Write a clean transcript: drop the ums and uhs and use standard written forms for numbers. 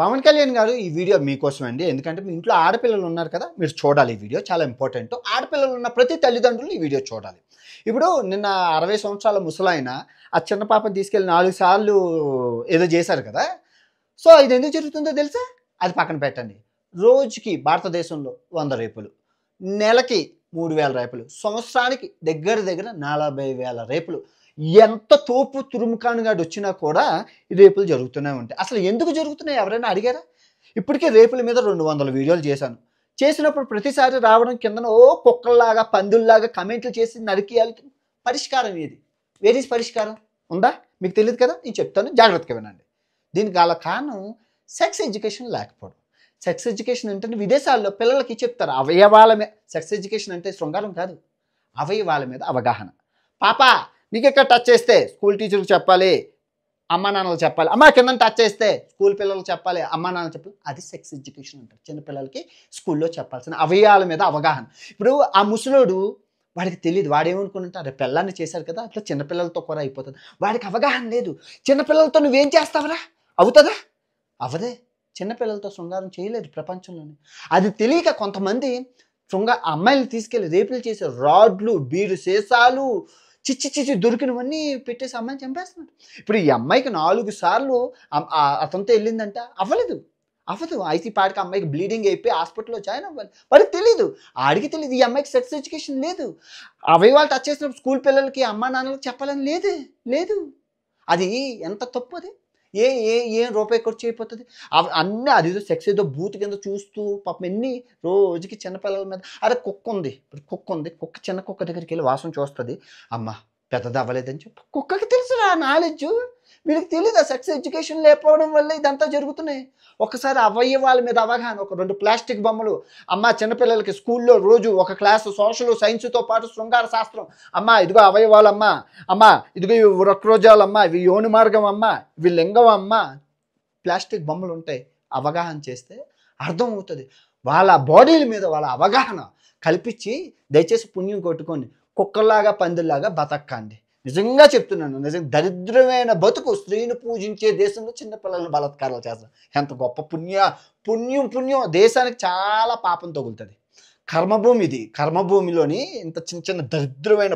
పవన్ కళ్యాణ్ గారు ఈ వీడియో మీకోసం అండి. ఎందుకంటే మీ ఇంట్లో ఆడపిల్లలు ఉన్నారు కదా, మీరు చూడాలి. ఈ వీడియో చాలా ఇంపార్టెంట్. ఆడపిల్లలు ఉన్న ప్రతి తల్లిదండ్రులు ఈ వీడియో చూడాలి. ఇప్పుడు నిన్న 60 సంవత్సరాల ముసలాయన ఆ చిన్న పాపని తీసుకెళ్ళి 4 సార్లు ఏదో చేశారు కదా. సో ఇది ఎందుకు జరుగుతుందో తెలుసా? అది పక్కన పెట్టండి. రోజుకి భారతదేశంలో 100 రేపులు, నెలకి 3000 రేపులు, సంవత్సరానికి దగ్గర దగ్గర 40,000 రేపులు. ఎంత తోపు తురుముకానుగాడు వచ్చినా కూడా ఈ రేపులు జరుగుతూనే ఉంటాయి. అసలు ఎందుకు జరుగుతున్నాయి ఎవరైనా అడిగారా? ఇప్పటికే రేపుల మీద 200 వీడియోలు చేశాను. చేసినప్పుడు ప్రతిసారి రావడం కిందన కుక్కల్లాగా పందుల్లాగా కమెంట్లు చేసి నరికియాలి. పరిష్కారం ఏది? వేర్ ఈజ్ పరిష్కారం ఉందా? మీకు తెలియదు కదా, నేను చెప్తాను, జాగ్రత్తగా వినండి. దీనికి గల కారణం సెక్స్ ఎడ్యుకేషన్ లేకపోవడం. సెక్స్ ఎడ్యుకేషన్ అంటే విదేశాల్లో పిల్లలకి చెప్తారు అవయవాల మీద. సెక్స్ ఎడ్యుకేషన్ అంటే శృంగారం కాదు, అవయవాల మీద అవగాహన. పాప నీకు ఎక్కడ టచ్ చేస్తే స్కూల్ టీచర్కి చెప్పాలి, అమ్మా నాన్నలు చెప్పాలి. అమ్మ కింద టచ్ చేస్తే స్కూల్ పిల్లలకు చెప్పాలి, అమ్మా నాన్నలు చెప్పాలి. అది సెక్స్ ఎడ్యుకేషన్ అంటారు. చిన్నపిల్లలకి స్కూల్లో చెప్పాల్సిన అవయవాల మీద అవగాహన. ఇప్పుడు ఆ ముసలోడు వాడికి తెలియదు, వాడేమనుకుంటా రేపు పిల్లాన్ని చేశారు కదా, అట్లా చిన్నపిల్లలతో కూడా అయిపోతుంది. వాడికి అవగాహన లేదు. చిన్నపిల్లలతో నువ్వేం చేస్తావరా? అవుతుందా? అవదే. చిన్నపిల్లలతో శృంగారం చేయలేదు ప్రపంచంలోనే. అది తెలియక కొంతమంది అమ్మాయిలు తీసుకెళ్ళి రేపులు చేసే రాడ్లు, బీరు సీసాలు, చిచ్చి దొరికినవన్నీ పెట్టేసి అమ్మాయిని చంపేస్తున్నారు. ఇప్పుడు ఈ అమ్మాయికి 4 సార్లు అతనితో వెళ్ళిందంట, అవ్వదు. అయితే పాటికి అమ్మాయికి బ్లీడింగ్ అయిపోయి హాస్పిటల్లో జాయిన్ అవ్వాలి. వాడికి తెలియదు, ఆడికి తెలియదు. ఈ అమ్మాయికి సెక్స్ ఎడ్యుకేషన్ లేదు. అవయవాలు టచ్ చేసినప్పుడు స్కూల్ పిల్లలకి అమ్మా నాన్నలకు చెప్పాలని లేదు. అది ఎంత తప్పు. అది ఏం రూపాయి ఖర్చు అయిపోతుంది. అన్నీ అది ఏదో సెక్స్ ఏదో బూత్ కింద చూస్తూ పాపం ఎన్ని రోజుకి చిన్నపిల్లల మీద. అరే కుక్క ఉంది, కుక్క చిన్న కుక్క దగ్గరికి వెళ్ళి వాసన చూస్తుంది, అమ్మ పెద్దది అవ్వలేదని చెప్పి. కుక్కకి తెలుసురా నాలెడ్జ్, వీళ్ళకి తెలియదు. ఆ సెక్స్ ఎడ్యుకేషన్ లేకపోవడం వల్ల ఇదంతా జరుగుతున్నాయి. ఒకసారి అవయవాల మీద అవగాహన. ఒక 2 ప్లాస్టిక్ బొమ్మలు అమ్మ చిన్నపిల్లలకి స్కూల్లో రోజు ఒక క్లాసు సోషల్ సైన్స్తో పాటు శృంగార శాస్త్రం. అమ్మ ఇదిగో అవయవాలమ్మ, అమ్మ ఇదిగో ఇవి వృక్రోజాలమ్మ, ఇవి యోని మార్గం అమ్మ, ఇవి లింగం అమ్మ. ప్లాస్టిక్ బొమ్మలు ఉంటాయి. అవగాహన చేస్తే అర్థమవుతుంది. వాళ్ళ బాడీల మీద వాళ్ళ అవగాహన కల్పించి దయచేసి పుణ్యం కొట్టుకోండి, కుక్కల్లాగా పందుల్లాగా బతక్కండి. నిజంగా చెప్తున్నాను, నిజంగా దరిద్రమైన బతుకు. స్త్రీని పూజించే దేశంలో చిన్నపిల్లలను బలాత్కారాలు చేస్తారు. ఎంత గొప్ప పుణ్యం. దేశానికి చాలా పాపం తగులుతుంది. కర్మభూమి ఇది. కర్మభూమిలోని ఇంత చిన్న దరిద్రమైన